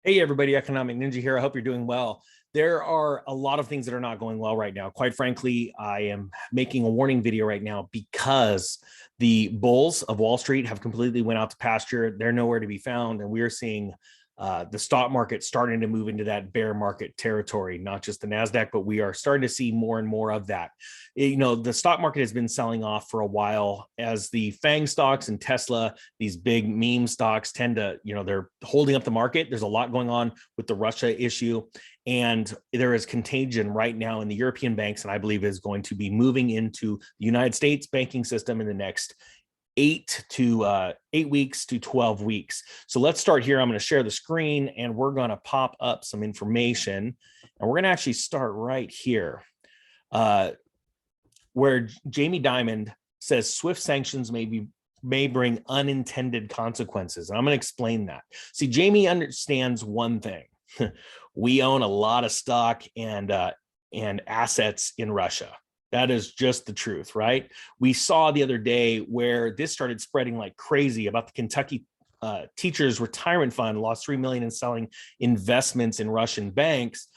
Hey everybody, Economic Ninja here. I hope you're doing well. There are a lot of things that are not going well right now. Quite frankly, I am making a warning video right now because the bulls of Wall Street have completely went out to pasture. They're nowhere to be found, and we are seeing the stock market starting to move into that bear market territory, not just the NASDAQ, but we are starting to see more and more of that. The stock market has been selling off for a while as the FANG stocks and Tesla, these big meme stocks tend to, they're holding up the market. There's a lot going on with the Russia issue. And there is contagion right now in the European banks, and I believe is going to be moving into the United States banking system in the next 8 weeks to 12 weeks. So let's start here. I'm going to share the screen and we're going to pop up some information, and we're going to actually start right here where Jamie Dimon says swift sanctions may bring unintended consequences. And I'm going to explain that. See, Jamie understands one thing. We own a lot of stock and assets in Russia. That is just the truth, right? We saw the other day where this started spreading like crazy about the Kentucky teachers retirement fund lost $3 million in selling investments in Russian banks.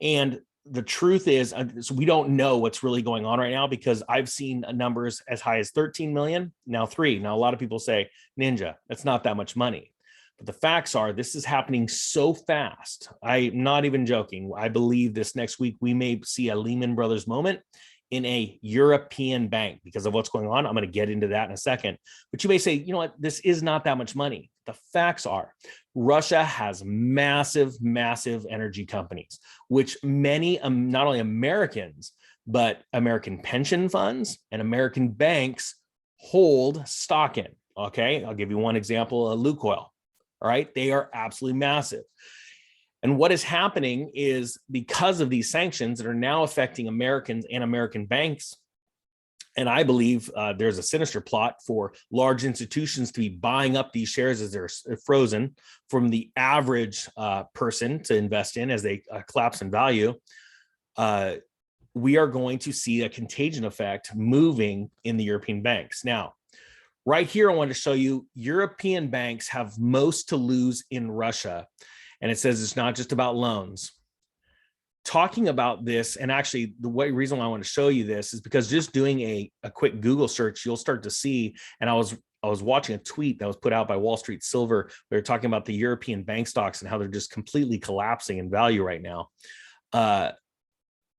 And the truth is, so we don't know what's really going on right now, because I've seen numbers as high as 13 million, now 3. Now, a lot of people say, Ninja, that's not that much money. But the facts are, this is happening so fast. I'm not even joking. I believe this next week we may see a Lehman Brothers moment in a European bank because of what's going on. I'm going to get into that in a second. But you may say, you know what, this is not that much money. The facts are, Russia has massive, massive energy companies, which many, not only Americans, but American pension funds and American banks hold stock in. Okay, I'll give you one example, Lukoil. All right, they are absolutely massive. And what is happening is, because of these sanctions that are now affecting Americans and American banks, and I believe there's a sinister plot for large institutions to be buying up these shares as they're frozen from the average person to invest in as they collapse in value. We are going to see a contagion effect moving in the European banks. Now, right here, I want to show you European banks have most to lose in Russia. And it says it's not just about loans. Talking about this, and actually the reason why I want to show you this is because just doing a quick Google search, you'll start to see, and I was watching a tweet that was put out by Wall Street Silver. They're talking about the European bank stocks and how they're just completely collapsing in value right now.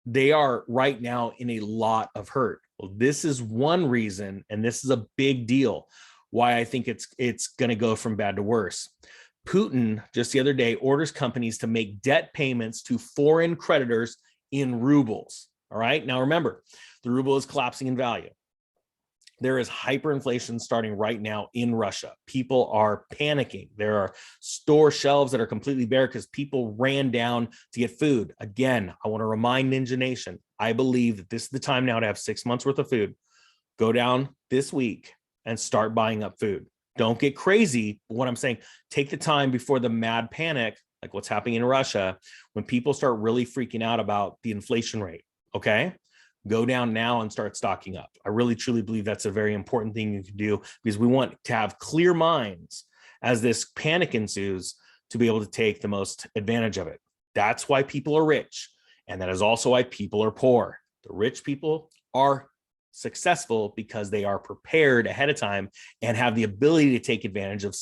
They are right now in a lot of hurt. Well, this is one reason, and this is a big deal, why I think it's going to go from bad to worse. Putin just the other day orders companies to make debt payments to foreign creditors in rubles. All right. Now, remember, the ruble is collapsing in value. There is hyperinflation starting right now in Russia. People are panicking. There are store shelves that are completely bare because people ran down to get food. Again, I want to remind Ninja Nation, I believe that this is the time now to have 6 months worth of food. Go down this week and start buying up food. Don't get crazy. But what I'm saying, take the time before the mad panic, like what's happening in Russia, when people start really freaking out about the inflation rate. Okay, go down now and start stocking up. I really, truly believe that's a very important thing you can do, because we want to have clear minds as this panic ensues to be able to take the most advantage of it. That's why people are rich. And that is also why people are poor. The rich people are successful because they are prepared ahead of time and have the ability to take advantage of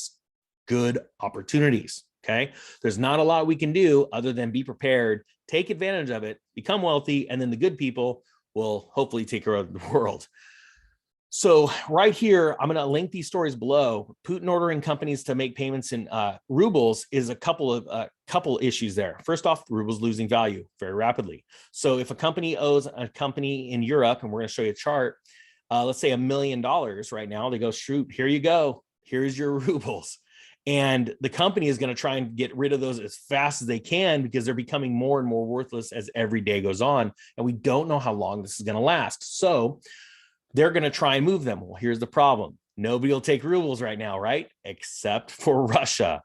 good opportunities. Okay, there's not a lot we can do other than be prepared, take advantage of it, become wealthy, and then the good people will hopefully take care of the world. So right here, I'm going to link these stories below. Putin ordering companies to make payments in rubles is a couple issues there. First off, the ruble's losing value very rapidly. So if a company owes a company in Europe, and we're going to show you a chart, let's say $1 million right now, they go, shoot, here you go. Here's your rubles. And the company is going to try and get rid of those as fast as they can, because they're becoming more and more worthless as every day goes on. And we don't know how long this is going to last. So they're going to try and move them. Well, here's the problem. Nobody will take rubles right now, right? Except for Russia.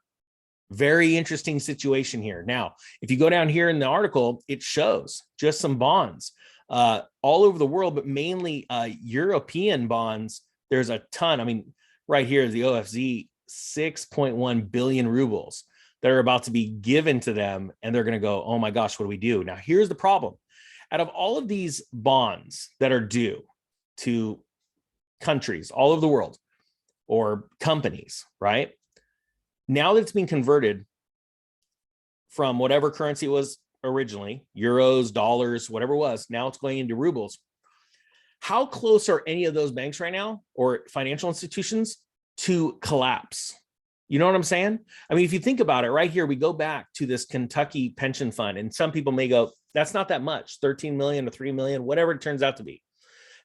Very interesting situation here. Now, if you go down here in the article, it shows just some bonds all over the world, but mainly European bonds. There's a ton. I mean, right here is the OFZ, 6.1 billion rubles. that are about to be given to them, and they're going to go, oh my gosh, what do we do? Now, here's the problem. Out of all of these bonds that are due to countries all over the world or companies, right? Now that it's being converted from whatever currency it was originally, euros, dollars, whatever it was, now it's going into rubles. How close are any of those banks right now or financial institutions to collapse? You know what I'm saying? I mean, if you think about it right here, we go back to this Kentucky pension fund, and some people may go, that's not that much, 13 million or 3 million, whatever it turns out to be.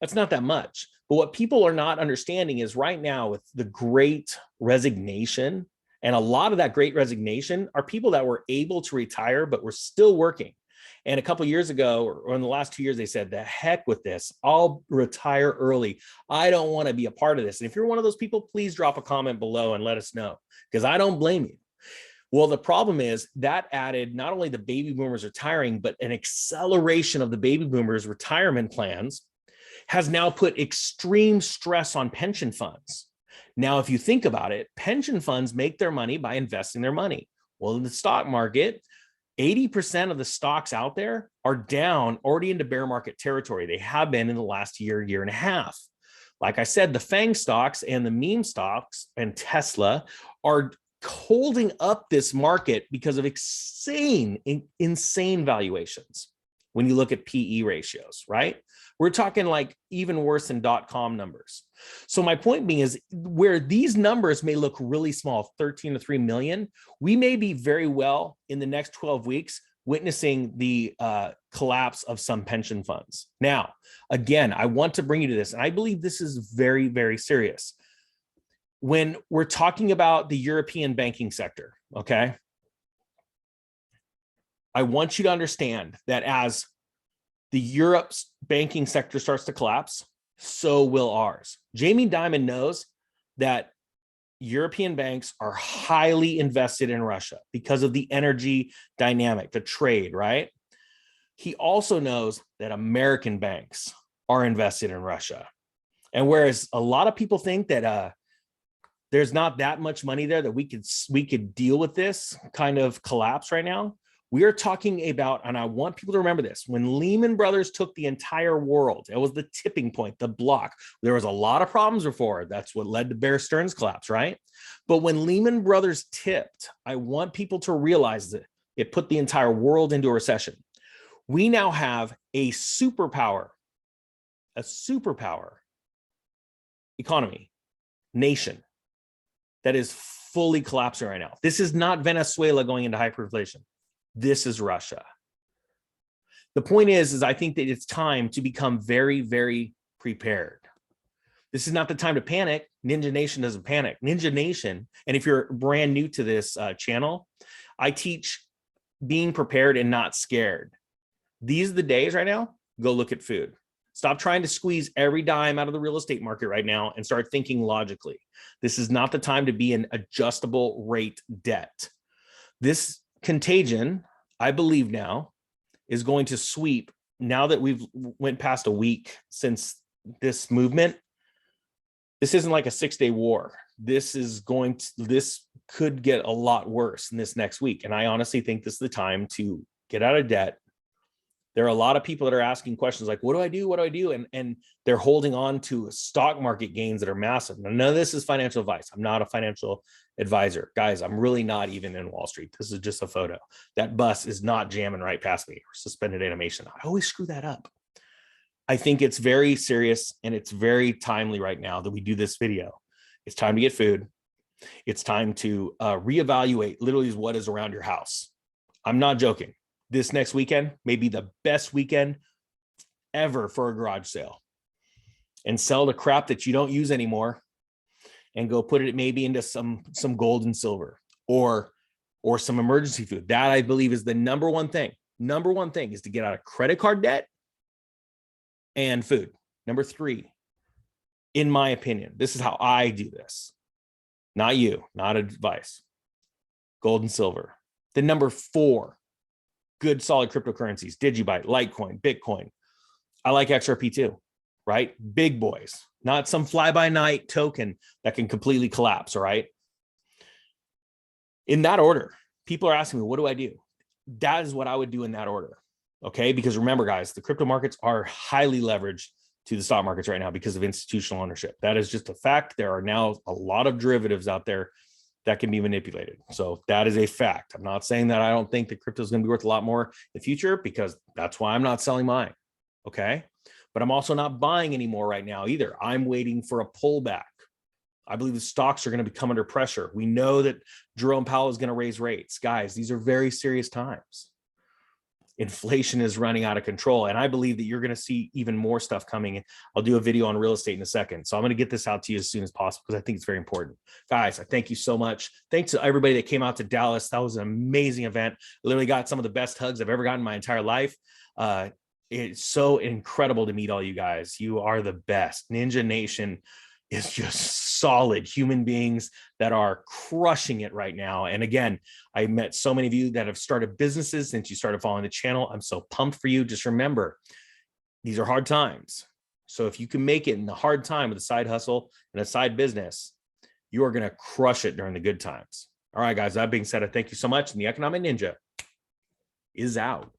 That's not that much. But what people are not understanding is right now with the great resignation, and a lot of that great resignation are people that were able to retire, but were still working. And a couple of years ago, or in the last 2 years, they said, the heck with this, I'll retire early. I don't want to be a part of this. And if you're one of those people, please drop a comment below and let us know, because I don't blame you. Well, the problem is that added not only the baby boomers retiring, but an acceleration of the baby boomers retirement plans has now put extreme stress on pension funds. Now, if you think about it, pension funds make their money by investing their money. Well, in the stock market, 80% of the stocks out there are down, already into bear market territory. They have been in the last year, year and a half. Like I said, the FANG stocks and the meme stocks and Tesla are holding up this market because of insane valuations. When you look at PE ratios, right? We're talking like even worse than .com numbers. So my point being is where these numbers may look really small, 13 to 3 million, we may be very well in the next 12 weeks witnessing the collapse of some pension funds. Now, again, I want to bring you to this, and I believe this is very, very serious. When we're talking about the European banking sector, okay? I want you to understand that as the Europe's banking sector starts to collapse, so will ours. Jamie Dimon knows that European banks are highly invested in Russia because of the energy dynamic, the trade, right? He also knows that American banks are invested in Russia. And whereas a lot of people think that there's not that much money there that we could deal with this kind of collapse right now, we are talking about, and I want people to remember this, when Lehman Brothers took the entire world, it was the tipping point, the block. There was a lot of problems before. That's what led to Bear Stearns collapse, right? But when Lehman Brothers tipped, I want people to realize that it put the entire world into a recession. We now have a superpower economy, nation that is fully collapsing right now. This is not Venezuela going into hyperinflation. This is Russia. The point is I think that it's time to become very, very prepared. This is not the time to panic. Ninja Nation doesn't panic. Ninja Nation, and if you're brand new to this channel, I teach being prepared and not scared. These are the days right now, go look at food. Stop trying to squeeze every dime out of the real estate market right now and start thinking logically. This is not the time to be in adjustable rate debt. This contagion, I believe now, is going to sweep, now that we've went past a week since this movement. This isn't like a 6-day war. This could get a lot worse in this next week. And I honestly think this is the time to get out of debt. There are a lot of people that are asking questions like, what do I do? What do I do? And they're holding on to stock market gains that are massive. Now, none of this is financial advice. I'm not a financial advisor. Guys, I'm really not even in Wall Street. This is just a photo. That bus is not jamming right past me, or suspended animation. I always screw that up. I think it's very serious and it's very timely right now that we do this video. It's time to get food. It's time to reevaluate literally what is around your house. I'm not joking. This next weekend may be the best weekend ever for a garage sale, and sell the crap that you don't use anymore and go put it maybe into some gold and silver or some emergency food. That, I believe, is the number one thing. Number one thing is to get out of credit card debt and food. Number 3, in my opinion, this is how I do this. Not you, not advice. Gold and silver. Then number 4, good solid cryptocurrencies, Digibyte, Litecoin, Bitcoin. I like XRP too, right? Big boys, not some fly-by-night token that can completely collapse, all right? In that order, people are asking me, what do I do? That is what I would do in that order. Okay. Because remember, guys, the crypto markets are highly leveraged to the stock markets right now because of institutional ownership. That is just a fact. There are now a lot of derivatives out there that can be manipulated. So that is a fact. I'm not saying that I don't think that crypto is going to be worth a lot more in the future, because that's why I'm not selling mine. Okay. But I'm also not buying anymore right now either. I'm waiting for a pullback. I believe the stocks are going to become under pressure. We know that Jerome Powell is going to raise rates. Guys, these are very serious times. Inflation is running out of control. And I believe that you're going to see even more stuff coming. I'll do a video on real estate in a second. So I'm going to get this out to you as soon as possible because I think it's very important. Guys, I thank you so much. Thanks to everybody that came out to Dallas. That was an amazing event. I literally got some of the best hugs I've ever gotten in my entire life. It's so incredible to meet all you guys. You are the best. Ninja Nation is just solid human beings that are crushing it right now. And again, I met so many of you that have started businesses since you started following the channel. I'm so pumped for you. Just remember, these are hard times. So if you can make it in the hard time with a side hustle and a side business, you are going to crush it during the good times. All right, guys, that being said, I thank you so much. And the Economic Ninja is out.